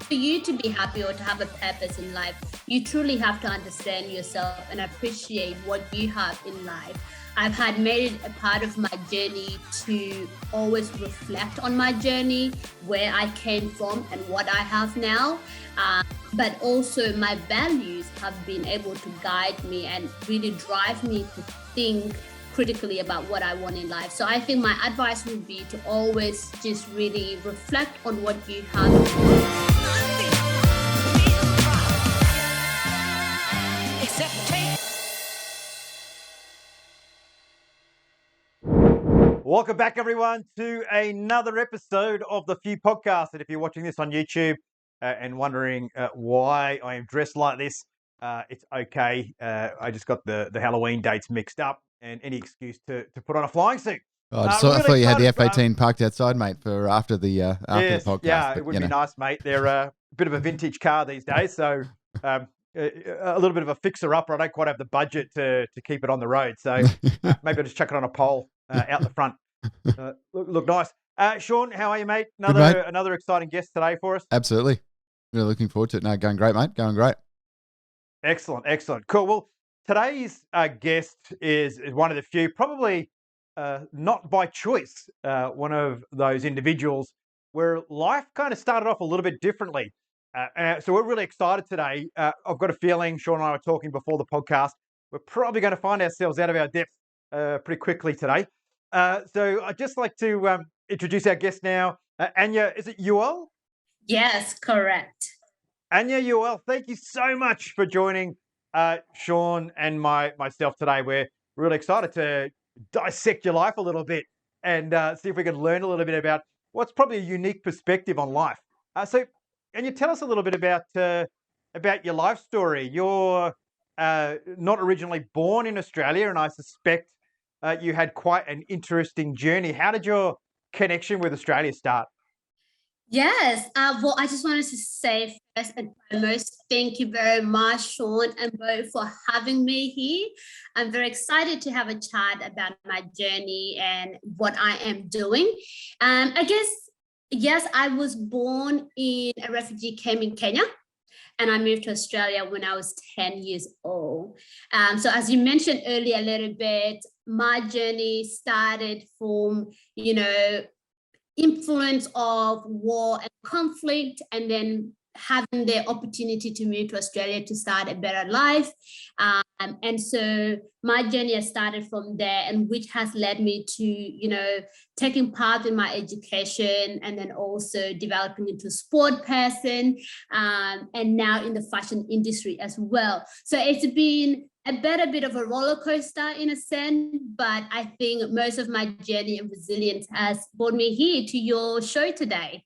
for you to be happy or to have a purpose in life, you truly have to understand yourself and appreciate what you have in life. I've had made it a part of my journey to always reflect on my journey, where I came from and what I have now. But also my values have been able to guide me and really drive me to think critically about what I want in life. So I think my advice would be to always just really reflect on what you have. Welcome back, everyone, to another episode of the Few Podcast. And if you're watching this on YouTube and wondering why I am dressed like this, it's okay. I just got the Halloween dates mixed up, and any excuse to put on a flying suit. I thought you had the F-18 parked outside, mate, for after the podcast. Yeah, it would be nice, mate. They're a bit of a vintage car these days, so a little bit of a fixer-upper. I don't quite have the budget to keep it on the road, so maybe I'll just chuck it on a pole out the front. Look nice. Sean, how are you, mate? Another exciting guest today for us. Absolutely. Really looking forward to it. No, going great, mate. Going great. Excellent. Cool. Well, today's guest is one of the few, probably not by choice, one of those individuals where life kind of started off a little bit differently. So we're really excited today. I've got a feeling, Sean and I were talking before the podcast, we're probably going to find ourselves out of our depth pretty quickly today. So I'd just like to introduce our guest now. Anyier, is it Yuol? Yes, correct. Anyier Yuol, thank you so much for joining Sean and myself today. We're really excited to dissect your life a little bit and see if we can learn a little bit about what's probably a unique perspective on life. So, Anyier, tell us a little bit about your life story. You're not originally born in Australia, and I suspect you had quite an interesting journey. How did your connection with Australia start? Yes. Well, I just wanted to say first and foremost, thank you very much, Sean and Bo, for having me here. I'm very excited to have a chat about my journey and what I am doing. I guess, yes, I was born in a refugee camp in Kenya, and I moved to Australia when I was 10 years old. So as you mentioned earlier a little bit, my journey started from, influence of war and conflict, and then having the opportunity to move to Australia to start a better life. And so my journey has started from there, and which has led me to, taking part in my education, and then also developing into a sport person, and now in the fashion industry as well. So it's been a bit of a roller coaster in a sense, but I think most of my journey and resilience has brought me here to your show today.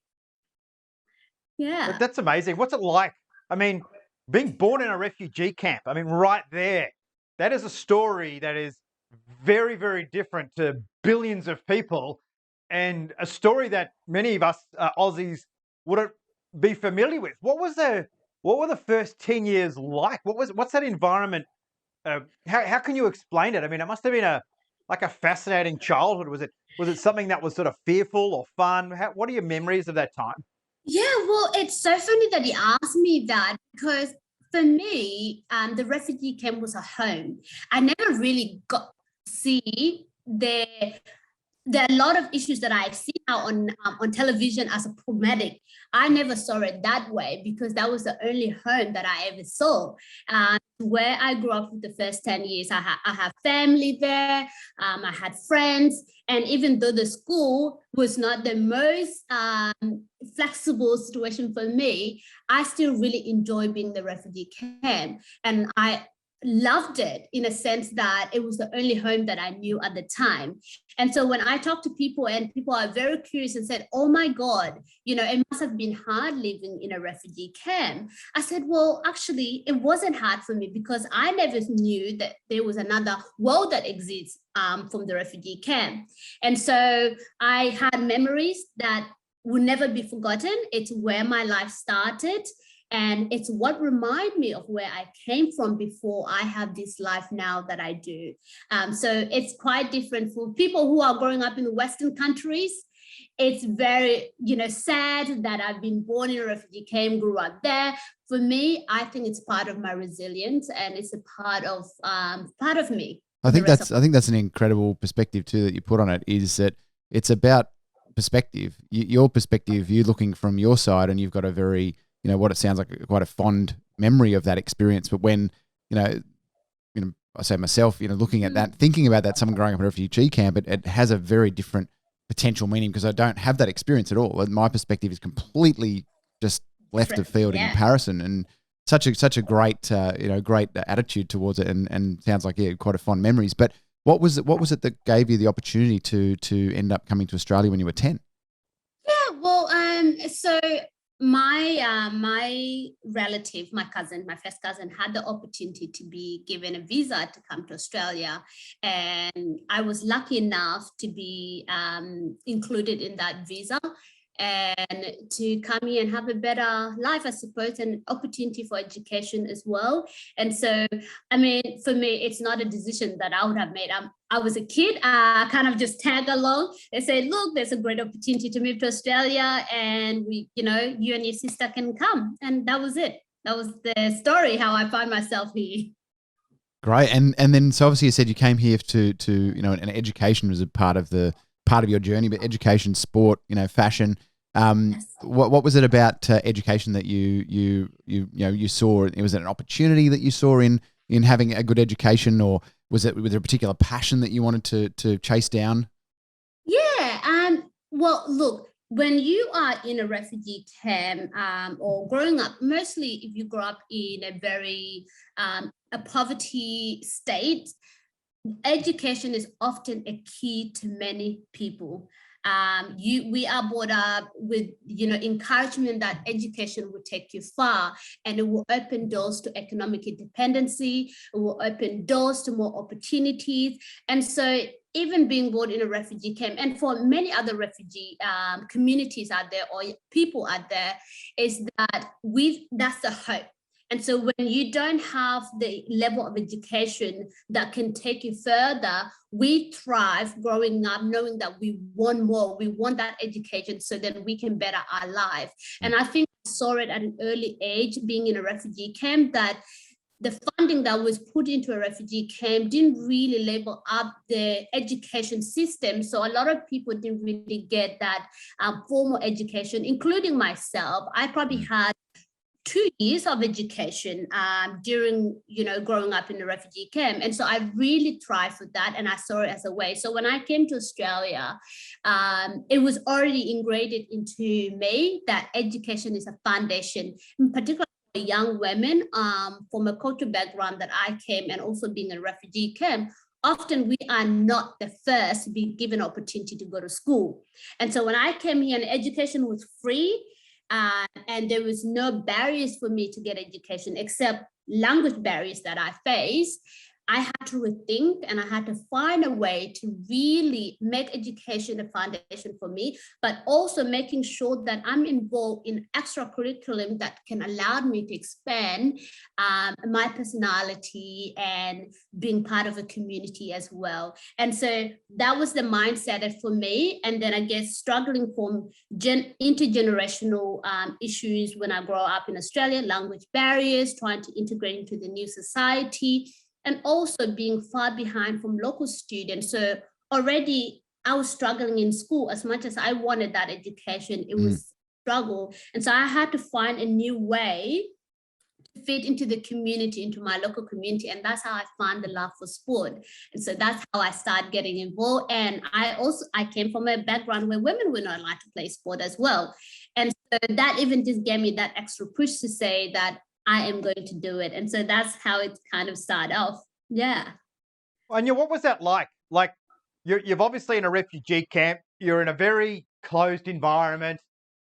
Yeah. That's amazing. What's it like? I mean, being born in a refugee camp, I mean, right there, that is a story that is very, very different to billions of people, and a story that many of us Aussies wouldn't be familiar with. What were the first 10 years like? What's that environment? How can you explain it? I mean, it must have been a fascinating childhood. Was it something that was sort of fearful or fun? What are your memories of that time? Yeah, well, it's so funny that you asked me that, because for me, the refugee camp was a home. I never really got to see there are a lot of issues that I've seen now on television as a problematic. I never saw it that way, because that was the only home that I ever saw. Where I grew up for the first 10 years, I have family there, I had friends, and even though the school was not the most flexible situation for me, I still really enjoy being in the refugee camp. And I loved it in a sense that it was the only home that I knew at the time. And so when I talk to people, and people are very curious and said, oh my God, it must have been hard living in a refugee camp. I said, well, actually, it wasn't hard for me, because I never knew that there was another world that exists from the refugee camp. And so I had memories that will never be forgotten. It's where my life started. And it's what reminded me of where I came from before I have this life now that I do. So it's quite different for people who are growing up in Western countries. it's very, sad that I've been born in a refugee camp, grew up there. For me, I think it's part of my resilience, and it's a part of me. I think that's an incredible perspective too that you put on it, is that it's about perspective. Your perspective, you looking from your side, and you've got a very, what it sounds like, quite a fond memory of that experience. But when, I say myself, looking at that, thinking about that, someone growing up in a refugee camp, it has a very different potential meaning, because I don't have that experience at all. My perspective is completely just left of field in comparison, and such a great, great attitude towards it, and sounds like, quite a fond memories. But what was it that gave you the opportunity to end up coming to Australia when you were 10? Yeah, well, so my relative, my first cousin, had the opportunity to be given a visa to come to Australia, and I was lucky enough to be included in that visa, and to come here and have a better life, I suppose, and opportunity for education as well. And so, I mean, for me, it's not a decision that I would have made. I was a kid, kind of just tag along. They said, look, there's a great opportunity to move to Australia, and you and your sister can come. And that was it. That was the story, how I found myself here. Great. And then, so obviously you said you came here to and education was a part of your journey, but education, sport, fashion. Yes. What was it about education that you saw? Was it an opportunity that you saw in having a good education, or was there a particular passion that you wanted to chase down? Yeah. Well, look, when you are in a refugee camp, or growing up, mostly if you grow up in a very a poverty state, education is often a key to many people. We are brought up with, encouragement that education will take you far, and it will open doors to economic independency. It will open doors to more opportunities. And so, even being born in a refugee camp, and for many other refugee communities out there or people out there, is that that's the hope. And so when you don't have the level of education that can take you further, we thrive growing up knowing that we want more. We want that education so that we can better our life. And I think I saw it at an early age, being in a refugee camp, that the funding that was put into a refugee camp didn't really label up the education system. So a lot of people didn't really get that formal education, including myself. I probably had 2 years of education during, growing up in the refugee camp. And so I really thrived for that, and I saw it as a way. So when I came to Australia, it was already ingrained into me that education is a foundation, in particular for young women, from a cultural background that I came, and also being in a refugee camp. Often we are not the first to be given opportunity to go to school. And so when I came here, and education was free, and there was no barriers for me to get education except language barriers that I faced. I had to rethink, and I had to find a way to really make education a foundation for me, but also making sure that I'm involved in extra curriculum that can allow me to expand my personality and being part of a community as well. And so that was the mindset for me. And then I guess struggling from intergenerational issues when I grow up in Australia, language barriers, trying to integrate into the new society, and also being far behind from local students. So already I was struggling in school. As much as I wanted that education, it was a struggle. And so I had to find a new way to fit into the community, into my local community. And that's how I found the love for sport. And so that's how I started getting involved. And I came from a background where women were not allowed to play sport as well. And so that even just gave me that extra push to say that I am going to do it. And so that's how it kind of started off. Yeah. Anya, what was that like? Like, you've obviously in a refugee camp, you're in a very closed environment.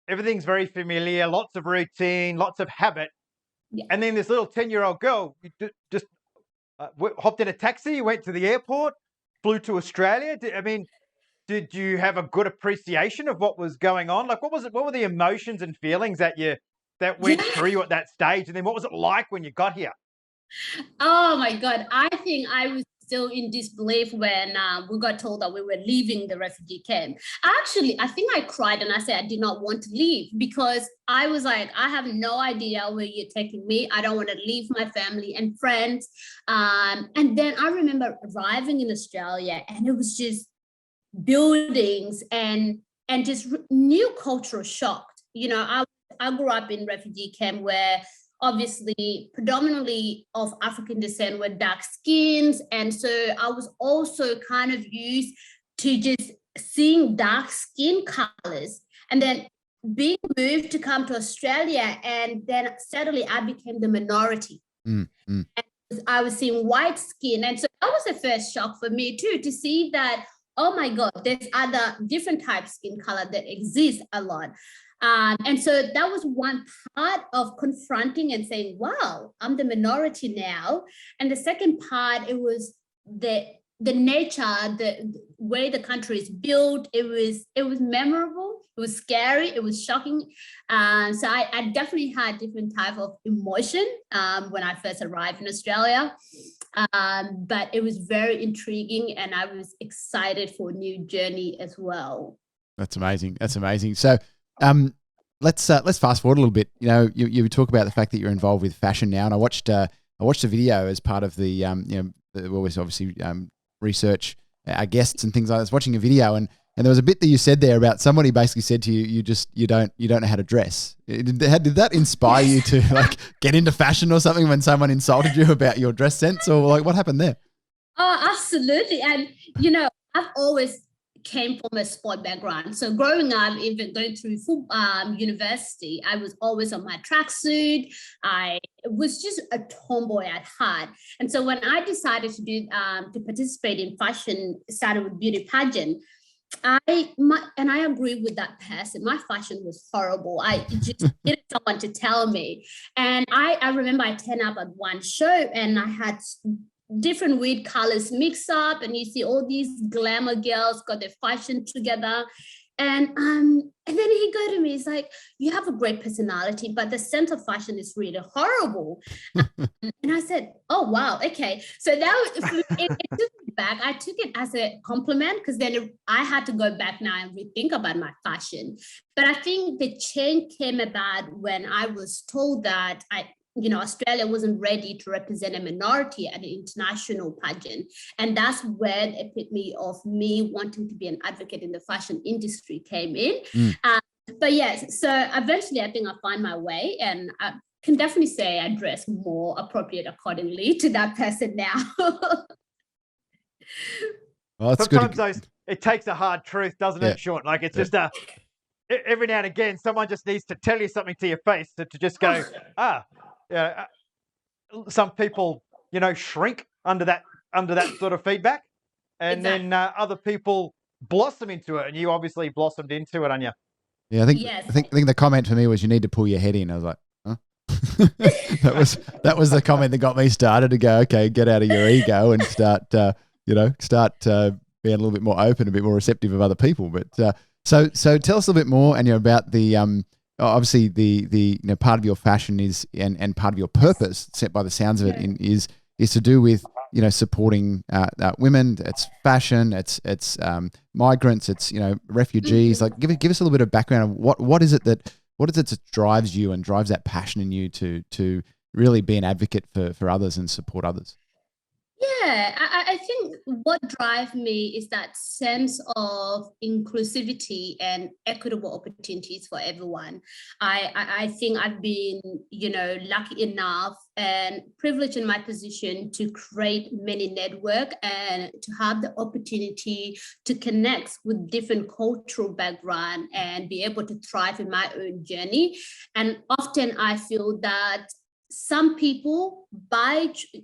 Everything's very familiar, lots of routine, lots of habit. Yeah. And then this little 10-year-old girl just hopped in a taxi, went to the airport, flew to Australia. Did you have a good appreciation of what was going on? Like, what were the emotions and feelings that went through you at that stage? And then what was it like when you got here? Oh my God. I think I was still in disbelief when we got told that we were leaving the refugee camp. Actually, I think I cried and I said I did not want to leave because I was like, I have no idea where you're taking me. I don't want to leave my family and friends. And then I remember arriving in Australia, and it was just buildings and just new cultural shock. You know, I grew up in refugee camp where obviously predominantly of African descent were dark skins. And so I was also kind of used to just seeing dark skin colors. And then being moved to come to Australia, and then suddenly I became the minority. And I was seeing white skin. And so that was the first shock for me too, to see that, oh my God, there's other different types of skin color that exist a lot. And so that was one part of confronting and saying, wow, I'm the minority now. And the second part, it was the nature, the way the country is built. It was memorable, it was scary, it was shocking. So I definitely had different type of emotion when I first arrived in Australia. But it was very intriguing, and I was excited for a new journey as well. That's amazing. That's amazing. So, let's fast forward a little bit. You know, you talk about the fact that you're involved with fashion now, and I watched a video as part of the we always obviously research our guests and things like that. I was watching a video, and there was a bit that you said there about somebody basically said to you, you don't know how to dress. Did that inspire you to like get into fashion or something when someone insulted you about your dress sense, or like what happened there? Oh, absolutely. And you know, I've always came from a sport background. So growing up, even going through university, I was always on my tracksuit. I was just a tomboy at heart. And so when I decided to participate in fashion, started with beauty pageant, I agree with that person. My fashion was horrible. I just needed someone to tell me. And I remember I turned up at one show and I had different weird colors mixed up, and you see all these glamour girls got their fashion together. And then he go to me, he's like, you have a great personality, but the sense of fashion is really horrible. And I said, oh, wow, okay. So that it took me back. I took it as a compliment, because then I had to go back now and rethink about my fashion. But I think the change came about when I was told that Australia wasn't ready to represent a minority at an international pageant. And that's where the epitome of me wanting to be an advocate in the fashion industry came in. But yes, so eventually I think I find my way, and I can definitely say I dress more appropriate accordingly to that person now. Well, sometimes it takes a hard truth, doesn't it, Sean? Like it's just every now and again, someone just needs to tell you something to your face to just go, some people, shrink under that sort of feedback, and then other people blossom into it, and you obviously blossomed into it, Anyier. Yeah, I think the comment for me was, you need to pull your head in. I was like, huh? that was the comment that got me started to go, okay, get out of your ego and start being a little bit more open, a bit more receptive of other people. But so tell us a little bit more, Anyier, about the obviously the part of your fashion is and part of your purpose, set by the sounds of it, is to do with supporting women. It's fashion. It's migrants. It's refugees. Like give us a little bit of background of what is it that drives you and drives that passion in you to really be an advocate for others and support others. Yeah, I think what drives me is that sense of inclusivity and equitable opportunities for everyone. I think I've been, lucky enough and privileged in my position to create many networks and to have the opportunity to connect with different cultural background and be able to thrive in my own journey. And often I feel that some people,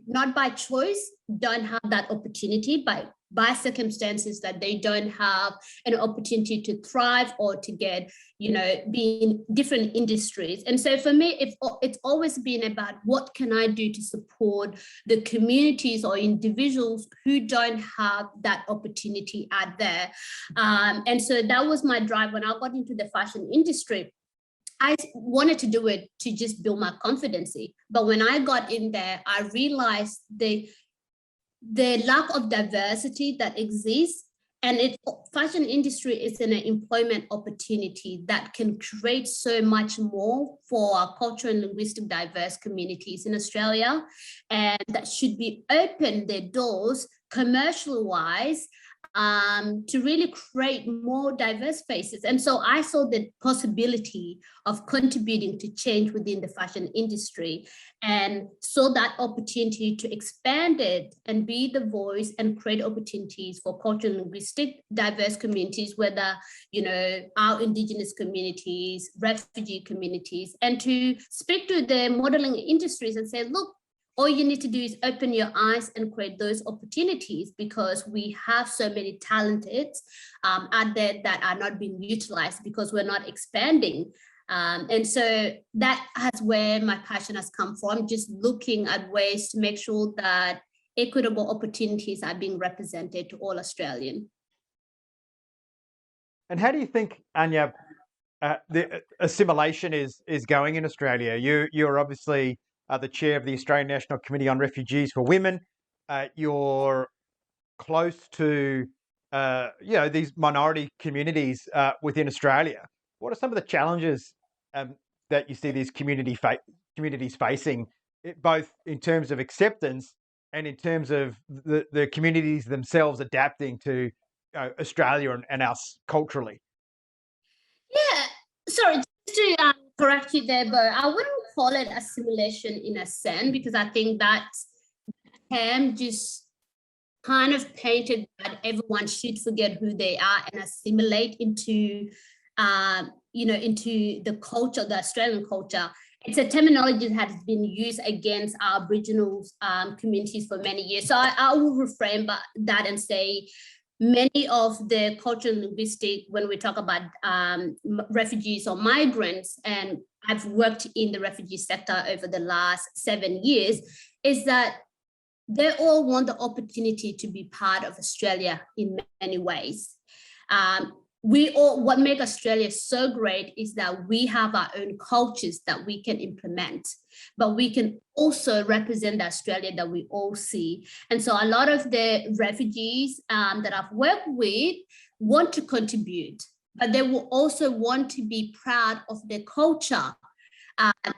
not by choice, don't have that opportunity, by circumstances that they don't have an opportunity to thrive or to get, be in different industries. And so for me, it's always been about what can I do to support the communities or individuals who don't have that opportunity out there. And so that was my drive when I got into the fashion industry. I wanted to do it to just build my confidence. But when I got in there, I realized the the lack of diversity that exists, and fashion industry is an employment opportunity that can create so much more for our cultural and linguistic diverse communities in Australia, and that should be open their doors commercial wise to really create more diverse faces. And so I saw the possibility of contributing to change within the fashion industry, and saw that opportunity to expand it and be the voice and create opportunities for cultural and linguistic diverse communities, whether, you know, our Indigenous communities, refugee communities, and to speak to the modeling industries and say, look, all you need to do is open your eyes and create those opportunities, because we have so many talented out there that are not being utilized because we're not expanding. And so that has where my passion has come from, just looking at ways to make sure that equitable opportunities are being represented to all Australians. And how do you think, Anya, the assimilation is going in Australia? You're obviously the chair of the Australian National Committee on Refugees for Women. You're close to these minority communities within Australia. What are some of the challenges that you see these communities facing, both in terms of acceptance and in terms of the communities themselves adapting to Australia and us culturally? Yeah, sorry, just to correct you there, but I wouldn't call it assimilation in a sense, because I think that term just kind of painted that everyone should forget who they are and assimilate into, into the culture, the Australian culture. It's a terminology that has been used against our Aboriginal communities for many years. So I will reframe that and say, many of the cultural linguistic, when we talk about refugees or migrants, and I've worked in the refugee sector over the last 7 years, is that they all want the opportunity to be part of Australia in many ways. What makes Australia so great is that we have our own cultures that we can implement, but we can also represent the Australia that we all see. And so a lot of the refugees that I've worked with want to contribute, but they will also want to be proud of their culture.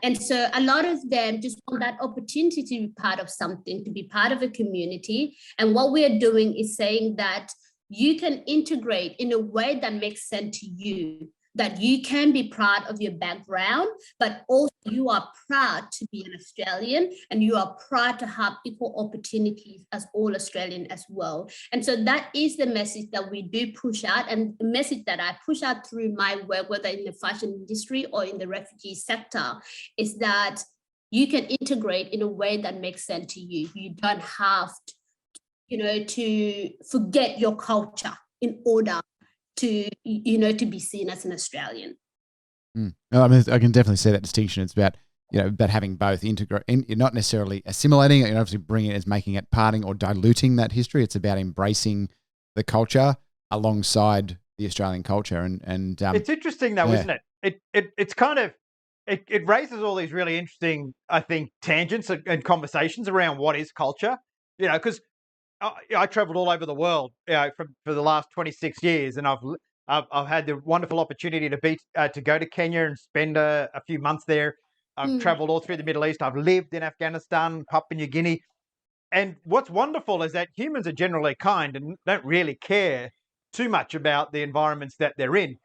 And so a lot of them just want that opportunity to be part of something, to be part of a community. And what we are doing is saying that you can integrate in a way that makes sense to you, that you can be proud of your background, but also you are proud to be an Australian, and you are proud to have equal opportunities as all Australian as well. And so that is the message that we do push out, and the message that I push out through my work, whether in the fashion industry or in the refugee sector, is that you can integrate in a way that makes sense to you. You don't have to forget your culture in order to be seen as an Australian. No, I mean, I can definitely see that distinction. It's about about having both not necessarily assimilating it, and obviously bringing it as making it parting or diluting that history. It's about embracing the culture alongside the Australian culture, and it's interesting though, isn't it? It's kind of it raises all these really interesting, I think, tangents and conversations around what is culture. Because I traveled all over the world for the last 26 years, and I've had the wonderful opportunity to go to Kenya and spend a few months there. I've traveled all through the Middle East. I've lived in Afghanistan, Papua New Guinea. And what's wonderful is that humans are generally kind and don't really care too much about the environments that they're in.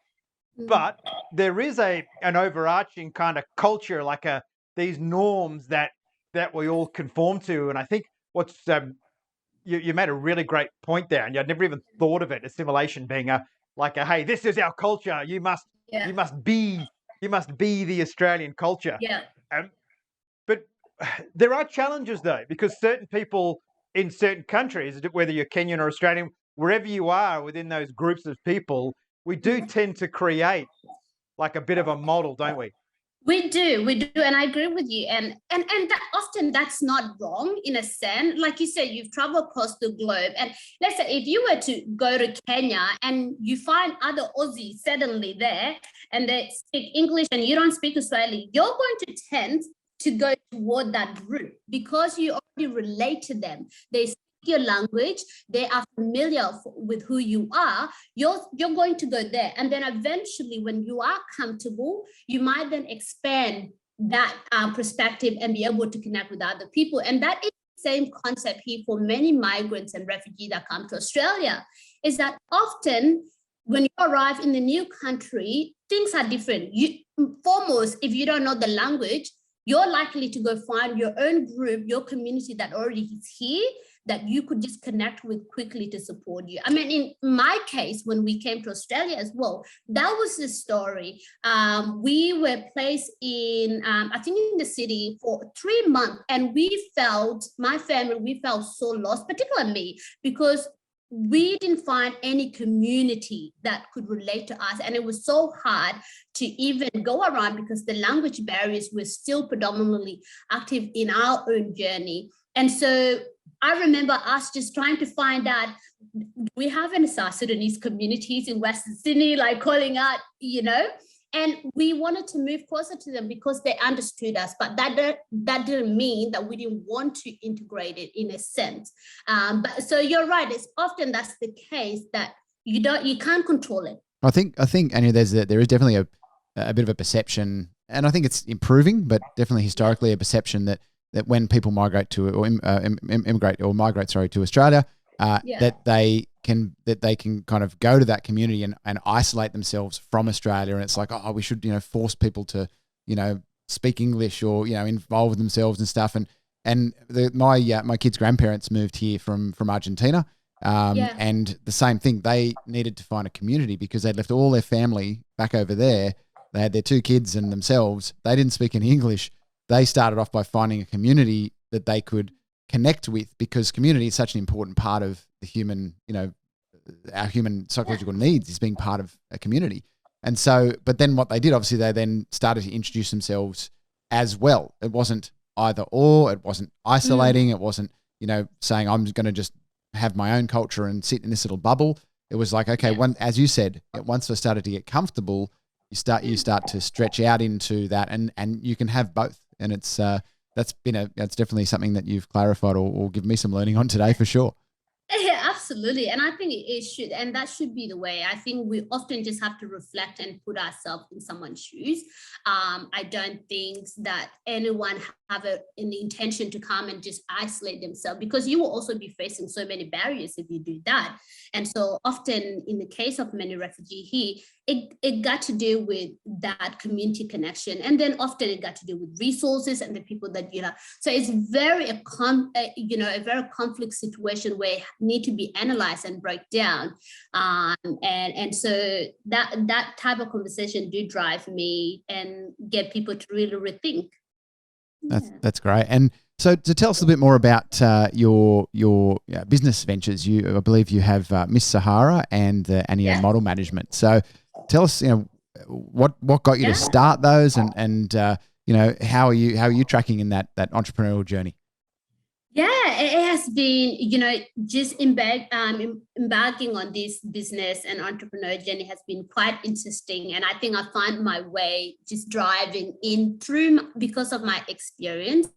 But there is an overarching kind of culture, like these norms that we all conform to. And I think what's you made a really great point there, and I'd never even thought of it, assimilation being hey, this is our culture. You must be the Australian culture. Yeah. But there are challenges though, because certain people in certain countries, whether you're Kenyan or Australian, wherever you are within those groups of people, we do tend to create like a bit of a model, don't we? We do, and I agree with you. And that often that's not wrong in a sense. Like you said, you've traveled across the globe, and let's say if you were to go to Kenya and you find other Aussies suddenly there, and they speak English and you don't speak Australian, you're going to tend to go toward that group because you already relate to them. They speak your language, they are familiar with who you are, you're going to go there. And then eventually when you are comfortable, you might then expand that perspective and be able to connect with other people. And that is the same concept here for many migrants and refugees that come to Australia, is that often when you arrive in the new country, things are different. Foremost, if you don't know the language, you're likely to go find your own group, your community that already is here, that you could just connect with quickly to support you. I mean, in my case, when we came to Australia as well, that was the story. We were placed in, I think in the city for 3 months, and my family, we felt so lost, particularly me, because we didn't find any community that could relate to us. And it was so hard to even go around because the language barriers were still predominantly active in our own journey. And so I remember us just trying to find out, do we have any South Sudanese communities in Western Sydney, like calling out, and we wanted to move closer to them because they understood us, but that didn't mean that we didn't want to integrate it in a sense. But so you're right, it's often that's the case, that you can't control it. I think, Anyier, there is definitely a bit of a perception, and I think it's improving, but definitely historically a perception that when people migrate to or migrate to Australia, that they can kind of go to that community and isolate themselves from Australia, and it's like, oh, we should force people to speak English or involve themselves and stuff. And my kids' grandparents moved here from Argentina, and the same thing. They needed to find a community because they'd left all their family back over there. They had their 2 kids and themselves. They didn't speak any English. They started off by finding a community that they could connect with, because community is such an important part of the human, our human psychological needs, is being part of a community. And so, but then what they did, obviously, they then started to introduce themselves as well. It wasn't either or, it wasn't isolating. It wasn't, saying I'm going to just have my own culture and sit in this little bubble. It was like, okay, as you said, once I started to get comfortable, you start to stretch out into that, and you can have both. And it's that's definitely something that you've clarified or given me some learning on today for sure. Yeah, absolutely. And I think it should, and that should be the way. I think we often just have to reflect and put ourselves in someone's shoes. I don't think that anyone have an intention to come and just isolate themselves, because you will also be facing so many barriers if you do that. And so often in the case of many refugees here, it got to do with that community connection. And then often it got to do with resources and the people that, so it's a very conflict situation where it need to be analyzed and break down. And so that type of conversation do drive me and get people to really rethink. That's great. And so to tell us a bit more about your business ventures, I believe you have Miss Sahara and the Anyier Model Management. So tell us, what got you to start those, and how are you tracking in that entrepreneurial journey? Yeah, it has been, just embarking on this business and entrepreneur journey has been quite interesting. And I think I found my way just driving in through because of my experience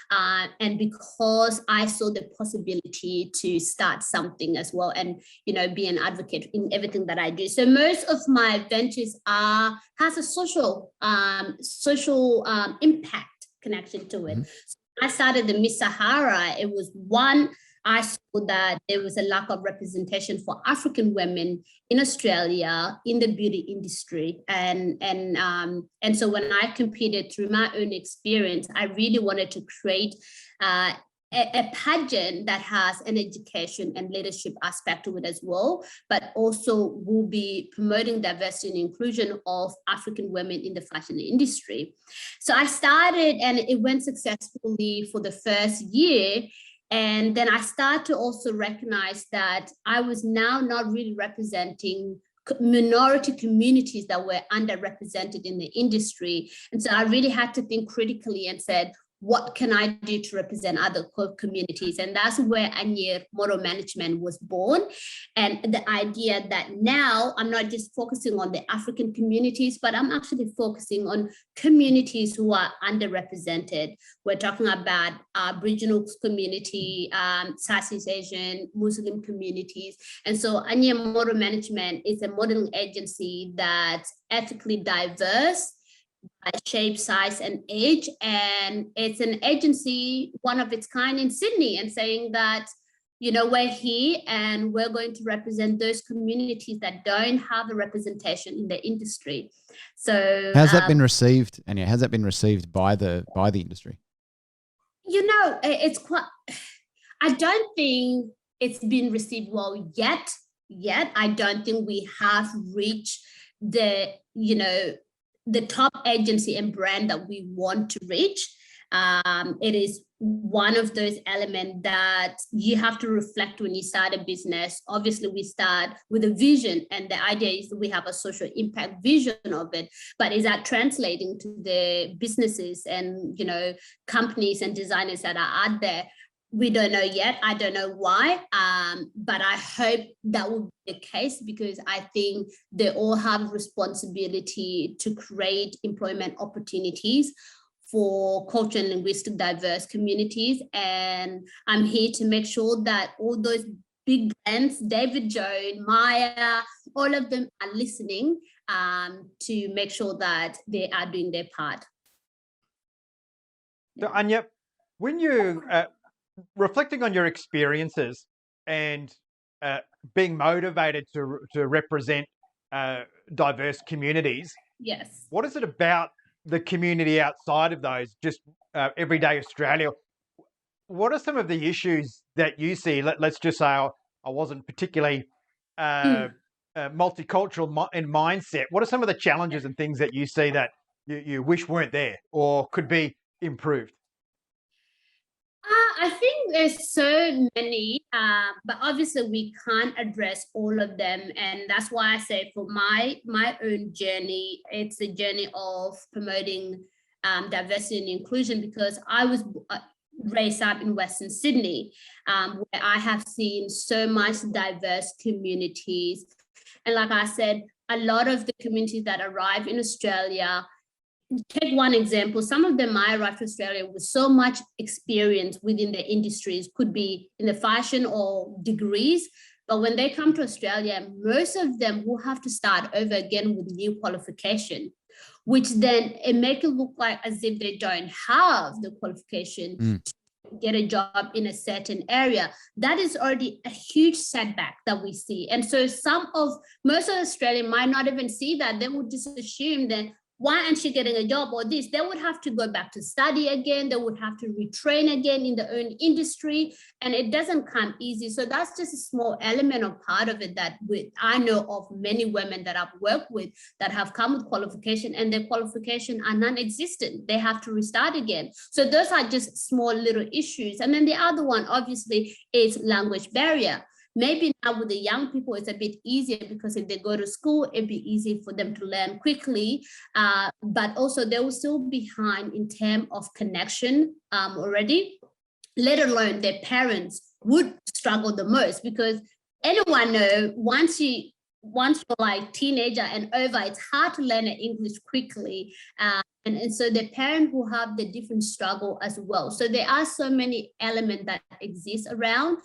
and because I saw the possibility to start something as well and, be an advocate in everything that I do. So most of my ventures has a social impact connection to it. So I started the Miss Sahara. It was one, I saw that there was a lack of representation for African women in Australia in the beauty industry. And so when I competed through my own experience, I really wanted to create a pageant that has an education and leadership aspect to it as well, but also will be promoting diversity and inclusion of African women in the fashion industry. So I started and it went successfully for the first year. And then I started to also recognize that I was now not really representing minority communities that were underrepresented in the industry. And so I really had to think critically and said, what can I do to represent other communities? And that's where Anyier Model Management was born. And the idea that now I'm not just focusing on the African communities, but I'm actually focusing on communities who are underrepresented. We're talking about Aboriginal community, Southeast Asian, Muslim communities. And so Anyier Model Management is a modeling agency that's ethically diverse by shape, size, and age. And it's an agency, one of its kind in Sydney, and saying that, we're here and we're going to represent those communities that don't have a representation in the industry. So how's that been received, Anya? How's that been received by the industry? It's quite, I don't think it's been received well yet. I don't think we have reached the top agency and brand that we want to reach. It is one of those elements that you have to reflect when you start a business. Obviously, we start with a vision, and the idea is that we have a social impact vision of it. But is that translating to the businesses and companies and designers that are out there? We don't know yet. I don't know why, but I hope that will be the case, because I think they all have responsibility to create employment opportunities for cultural and linguistic diverse communities. And I'm here to make sure that all those big brands, David Jones, Maya, all of them are listening to make sure that they are doing their part. So, Anya, when you reflecting on your experiences and being motivated to represent diverse communities, yes, what is it about the community outside of those, just everyday Australia? What are some of the issues that you see? Let's just say I wasn't particularly multicultural in mindset. What are some of the challenges and things that you see that you wish weren't there or could be improved? I think there's so many, but obviously we can't address all of them. And that's why I say for my own journey, it's a journey of promoting diversity and inclusion, because I was raised up in Western Sydney, where I have seen so much diverse communities. And like I said, a lot of the communities that arrive in Australia, take one example, some of them might arrive to Australia with so much experience within the industries, could be in the fashion or degrees, but when they come to Australia, most of them will have to start over again with new qualification, which then it make it look like as if they don't have the qualification to get a job in a certain area. That is already a huge setback that we see. And so most of Australia might not even see that. They would just assume that, why aren't you getting a job or this? They would have to go back to study again. They would have to retrain again in their own industry. And it doesn't come easy. So that's just a small element or part of it that I know of many women that I've worked with that have come with qualification, and their qualification are non-existent. They have to restart again. So those are just small little issues. And then the other one, obviously, is language barrier. Maybe now with the young people, it's a bit easier because if they go to school, it'd be easy for them to learn quickly. But also they will still be behind in terms of connection already, let alone their parents would struggle the most, because anyone know once you're like teenager and over, it's hard to learn English quickly. And so the parent will have the different struggle as well. So there are so many elements that exist around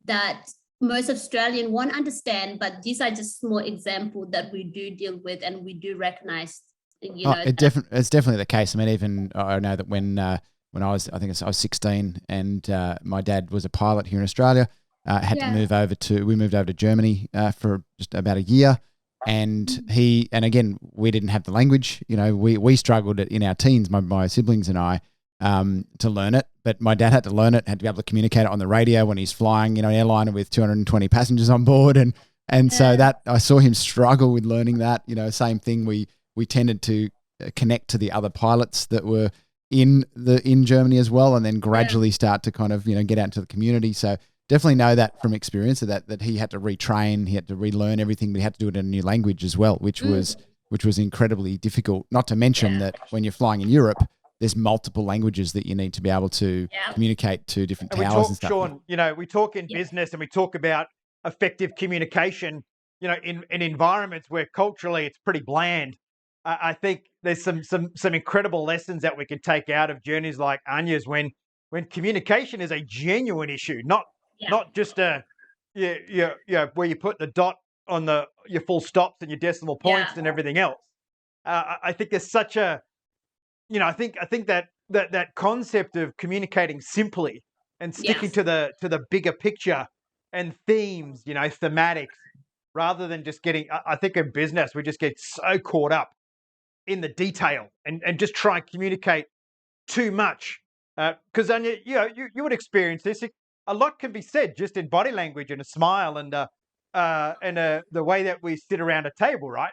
that most Australians won't understand, but these are just small examples that we do deal with and we do recognize. It's definitely the case. I mean, even I know that when I was 16 and my dad was a pilot here in Australia, we moved over to Germany for just about a year. And again, we didn't have the language, we struggled in our teens, my siblings and I, to learn it, but my dad had to learn it, had to be able to communicate it on the radio when he's flying, an airliner with 220 passengers on board. So that I saw him struggle with learning that, same thing. We tended to connect to the other pilots that were in Germany as well. And then gradually start to kind of, get out into the community. So definitely know that from experience that he had to retrain, he had to relearn everything, but he had to do it in a new language as well, which was incredibly difficult. Not to mention that when you're flying in Europe, there's multiple languages that you need to be able to communicate to different And we towers talk, and stuff. Sean, we talk in business and we talk about effective communication, in environments where culturally it's pretty bland. I think there's some incredible lessons that we can take out of journeys like Anyier's when communication is a genuine issue, not just where you put the dot on your full stops and your decimal points and everything else. I think there's such a, I think that concept of communicating simply and sticking to the bigger picture and themes, thematics, rather than just getting. I think in business we just get so caught up in the detail and just try and communicate too much. Because then you would experience this. A lot can be said just in body language and a smile and the way that we sit around a table, right?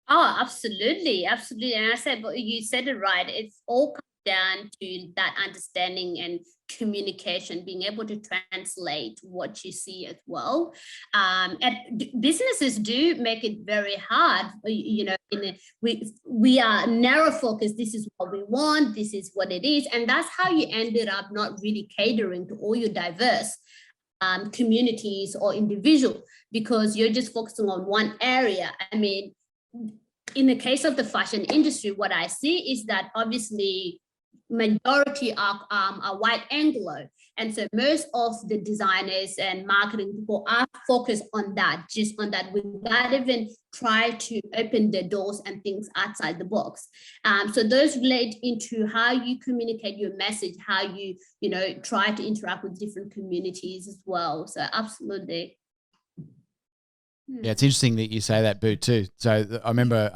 Oh, absolutely, absolutely. And I said, but you said it right. It's all comes down to that understanding and communication, being able to translate what you see as well. And businesses do make it very hard. We are narrow focused. This is what we want. This is what it is, and that's how you ended up not really catering to all your diverse communities or individual, because you're just focusing on one area. I mean, in the case of the fashion industry, what I see is that obviously majority are white Anglo. And so most of the designers and marketing people are focused on that, just on that, without even try to open the doors and things outside the box. So those relate into how you communicate your message, how you try to interact with different communities as well. So absolutely. Yeah, it's interesting that you say that, Boo, too. So I remember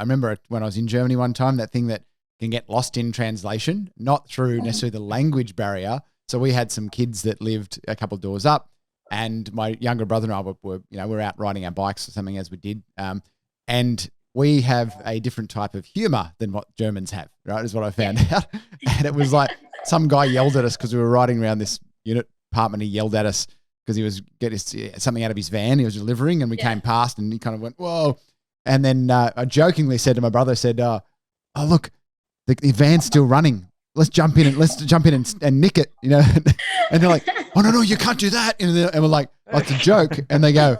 when I was in Germany one time, that thing that can get lost in translation, not through necessarily the language barrier. So we had some kids that lived a couple of doors up, and my younger brother and I were out riding our bikes or something as we did, and we have a different type of humor than what Germans have, right? Is what I found out. And it was like some guy yelled at us because we were riding around this unit apartment. He yelled at us because he was getting something out of his van. He was delivering, and we came past, and he kind of went, "Whoa!" And then I jokingly said to my brother, "Oh, look, the van's still running. Let's jump in and nick it, And they're like, "Oh no, you can't do that." And we're like, "It's a joke." And they go,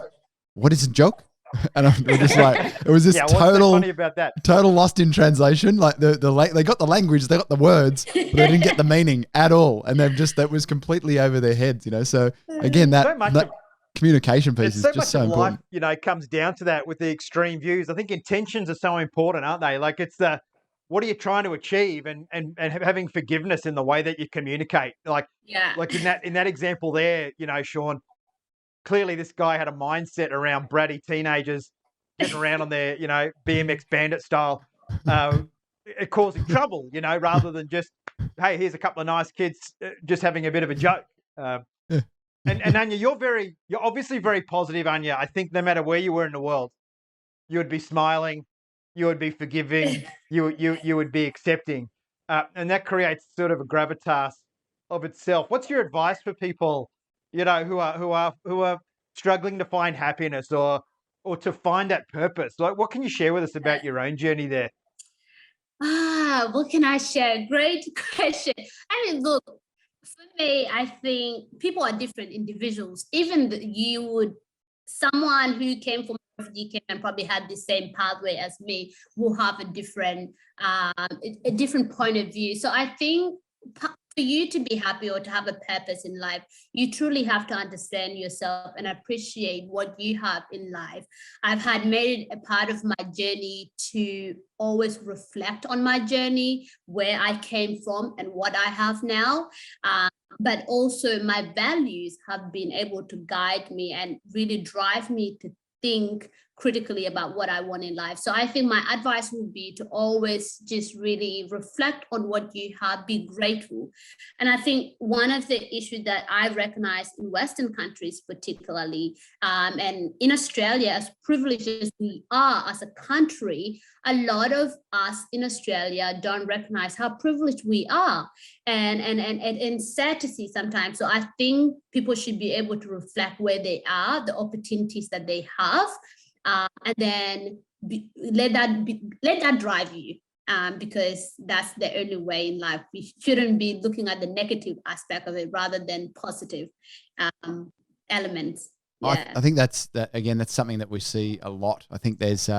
"What is a joke?" And we're just like, it was this total funny about that? Total lost in translation. Like they got the language, they got the words, but they didn't get the meaning at all. And that was completely over their heads, So again, that communication piece is just so important. Life, comes down to that with the extreme views. I think intentions are so important, aren't they? Like it's what are you trying to achieve, and having forgiveness in the way that you communicate. Like in that example there, Sean. Clearly, this guy had a mindset around bratty teenagers getting around on their, BMX bandit style, causing trouble, rather than just, hey, here's a couple of nice kids just having a bit of a joke. And Anyier, you're obviously very positive, Anyier. I think no matter where you were in the world, you would be smiling, you would be forgiving, you would be accepting, and that creates sort of a gravitas of itself. What's your advice for people? Who are struggling to find happiness or to find that purpose? Like, what can you share with us about your own journey there? What can I share? Great question. I mean, look, for me, I think people are different individuals. Even someone who came from a refugee camp and probably had the same pathway as me will have a different point of view. So I think for you to be happy or to have a purpose in life, you truly have to understand yourself and appreciate what you have in life. I've had made it a part of my journey to always reflect on my journey, where I came from and what I have now. But also my values have been able to guide me and really drive me to think critically about what I want in life. So I think my advice would be to always just really reflect on what you have, be grateful. And I think one of the issues that I recognize in Western countries particularly, and in Australia, as privileged as we are as a country, a lot of us in Australia don't recognize how privileged we are, and sad to see sometimes. So I think people should be able to reflect where they are, the opportunities that they have, and then let that drive you. because that's the only way in life. We shouldn't be looking at the negative aspect of it rather than positive elements. Yeah. I think that's something that we see a lot. I think there's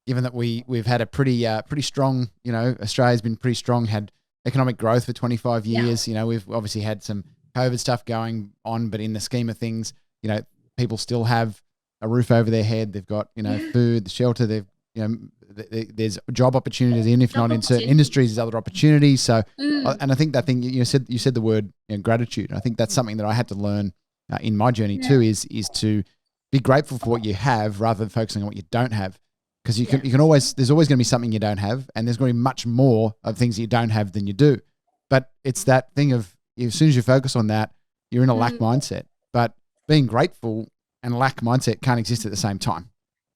given that we've had a pretty strong, Australia's been pretty strong, had economic growth for 25 years. We've obviously had some COVID stuff going on, but in the scheme of things, people still have a roof over their head. They've got, food, shelter. They've, there's job opportunities, even if not in certain industries, there's other opportunities. So, and I think that thing you said the word gratitude. I think that's something that I had to learn in my journey too, is to be grateful for what you have rather than focusing on what you don't have. Because you can always, there's always going to be something you don't have, and there's going to be much more of things that you don't have than you do. But it's that thing of, as soon as you focus on that, you're in a lack mindset. But being grateful and lack mindset can't exist at the same time.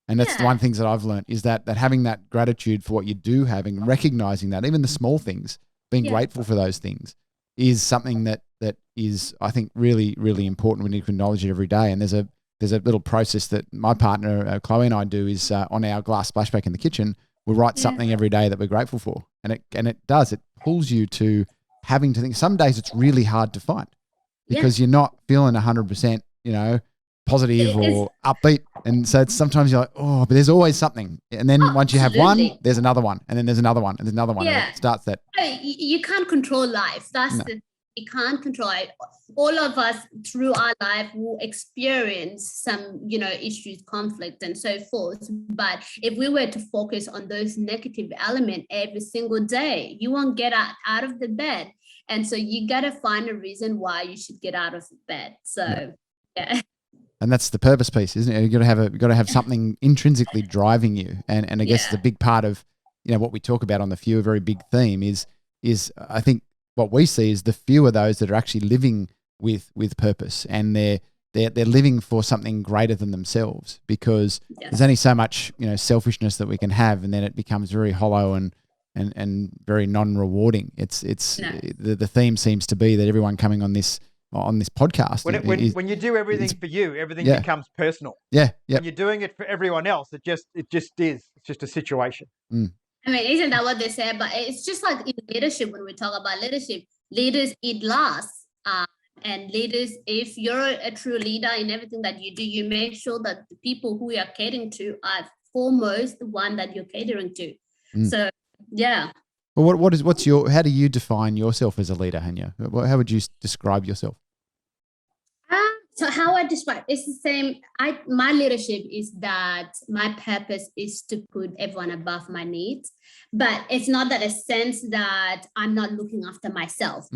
And that's the one of the things that I've learned, is that having that gratitude for what you do have and recognizing that, even the small things, being grateful for those things, is something that is, I think, really, really important. We need to acknowledge it every day. And there's a little process that my partner, Chloe, and I do, is on our glass splashback in the kitchen, we write something every day that we're grateful for. And it pulls you to having to think. Some days it's really hard to find because you're not feeling 100%, positive or upbeat. And so it's sometimes you're like, oh, but there's always something. And then once you have one, there's another one. And then there's another one. And there's another one. And it starts that. You can't control life. You can't control it. All of us through our life will experience some, issues, conflict, and so forth. But if we were to focus on those negative elements every single day, you won't get out of the bed. And so you got to find a reason why you should get out of bed. So, And that's the purpose piece, isn't it? You've got to have something intrinsically driving you. And I guess the big part of, what we talk about on the Few, a very big theme is I think what we see is the fewer those that are actually living with purpose, and they're living for something greater than themselves, because there's only so much, selfishness that we can have, and then it becomes very hollow and very non-rewarding. The theme seems to be that everyone coming on this podcast, when you do everything for you, everything becomes personal. When you're doing it for everyone else, it just is. It's just a situation. I mean, isn't that what they say? But it's just like in leadership, when we talk about leadership, leaders eat last. And leaders, if you're a true leader in everything that you do, you make sure that the people who you're catering to are foremost the one that you're catering to. So, yeah. Well, how do you define yourself as a leader, Anyier? How would you describe yourself? So how I describe it's the same. My leadership is that my purpose is to put everyone above my needs, but it's not that a sense that I'm not looking after myself.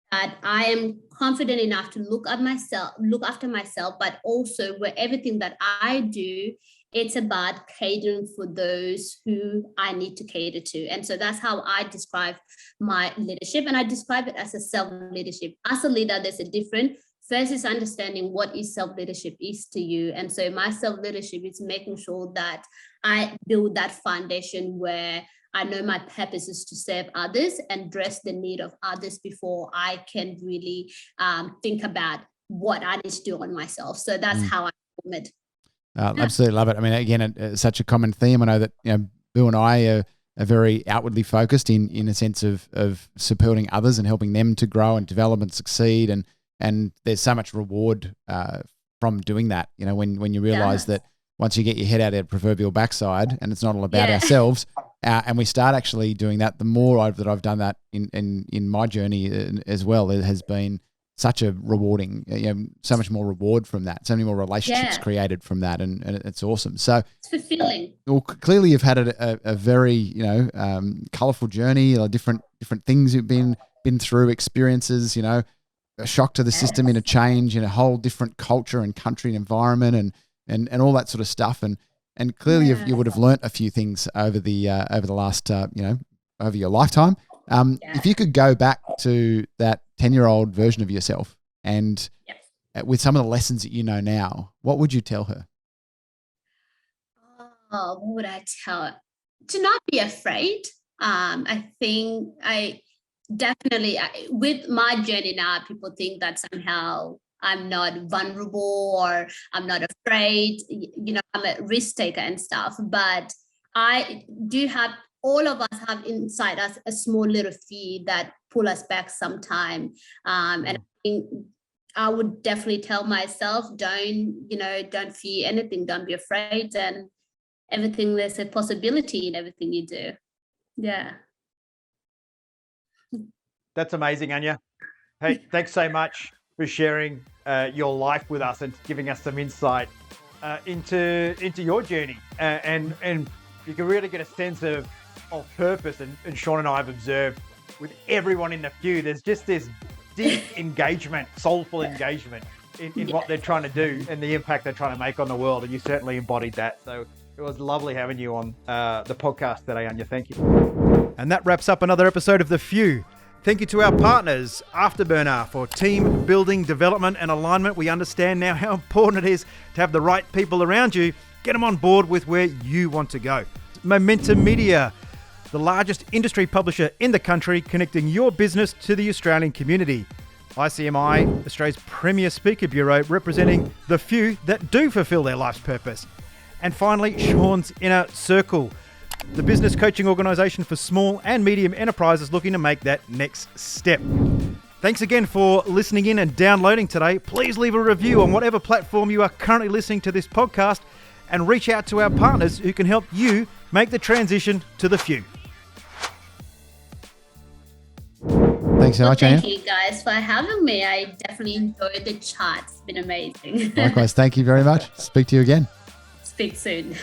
That I am confident enough to look after myself, but also where everything that I do, it's about catering for those who I need to cater to. And so that's how I describe my leadership. And I describe it as a self-leadership. As a leader, there's a difference. First is understanding what is self-leadership is to you. And so my self-leadership is making sure that I build that foundation where I know my purpose is to serve others and address the need of others before I can really think about what I need to do on myself. So that's how I form it. Absolutely love it. I mean, again, it's such a common theme. I know that Bill and I are very outwardly focused in a sense of supporting others and helping them to grow and develop and succeed. And there's so much reward from doing that. When you realize that once you get your head out of the proverbial backside and it's not all about ourselves, and we start actually doing that, the more I've done that in my journey as well, it has been such a rewarding, so much more reward from that, so many more relationships created from that, and it's awesome. So it's fulfilling. Well, clearly you've had a very colourful journey, different things you've been through, experiences, a shock to the system, in a change in a whole different culture and country and environment and all that sort of stuff. And clearly you would have learnt a few things over the last, over your lifetime. If you could go back to that 10-year-old version of yourself and with some of the lessons that you know now, what would you tell her? Oh, what would I tell her? To not be afraid. I think definitely with my journey now, people think that somehow I'm not vulnerable or I'm not afraid, I'm a risk taker and stuff, but I do have all of us have inside us a small little fear that pull us back sometime. And I think I would definitely tell myself, don't fear anything, don't be afraid, and everything, there's a possibility in everything you do. Yeah. That's amazing, Anyier. Hey, thanks so much for sharing your life with us and giving us some insight into your journey. And you can really get a sense of purpose. And Sean and I have observed with everyone in the few, there's just this deep engagement, soulful engagement in what they're trying to do and the impact they're trying to make on the world. And you certainly embodied that. So it was lovely having you on the podcast today, Anyier. Thank you. And that wraps up another episode of The Few. Thank you to our partners, Afterburner, for team building, development and alignment. We understand now how important it is to have the right people around you. Get them on board with where you want to go. Momentum Media, the largest industry publisher in the country, connecting your business to the Australian community. ICMI, Australia's premier speaker bureau, representing the few that do fulfill their life's purpose. And finally, Sean's Inner Circle, the business coaching organisation for small and medium enterprises looking to make that next step. Thanks again for listening in and downloading today. Please leave a review on whatever platform you are currently listening to this podcast, and reach out to our partners who can help you make the transition to the few. Thanks so much, Anyier. Thank you guys for having me. I definitely enjoyed the chat. It's been amazing. Likewise, thank you very much. Speak to you again. Speak soon.